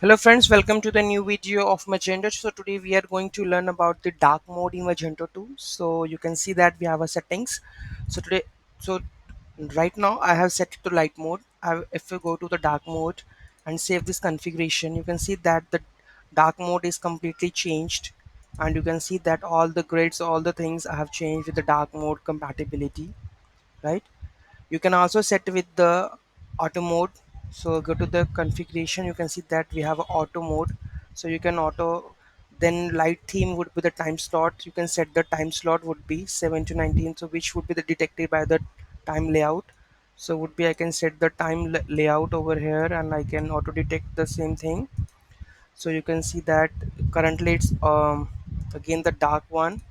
Hello friends, welcome to the new video of Magento. So today we are going to learn about the dark mode in Magento 2. So you can see that we have a settings. So today, so right now I have set it to light mode. If we go to the dark mode and save this configuration, you can see that the dark mode is completely changed, and you can see that all the grids, all the things I have changed with the dark mode compatibility, right? You can also set with the auto mode. So go to the configuration, you can see that we have auto mode. So you can auto, then light theme would be the time slot. You can set the time slot would be 7 to 19, so which would be the detected by the time layout. So would be I can set the time layout over here, and I can auto detect the same thing. So you can see that currently it's again the dark one.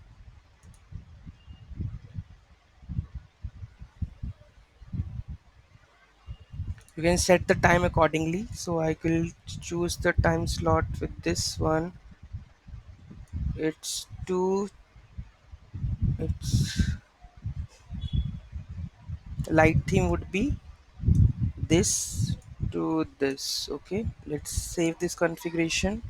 You can set the time accordingly. So I will choose the time slot with this one. It's two, it's light theme would be this to this. Okay, let's save this configuration.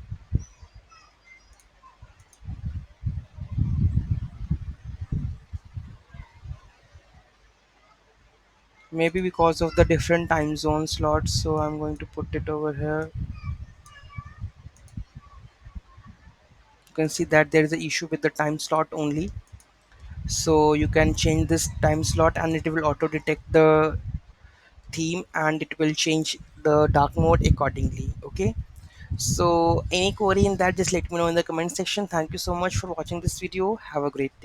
Maybe because of the different time zone slots, so I'm going to put it over here. You can see that there is an issue with the time slot only. So you can change this time slot and it will auto detect the theme, and it will change the dark mode accordingly. Okay, so any query in that, just let me know in the comment section. Thank you so much for watching this video. Have a great day.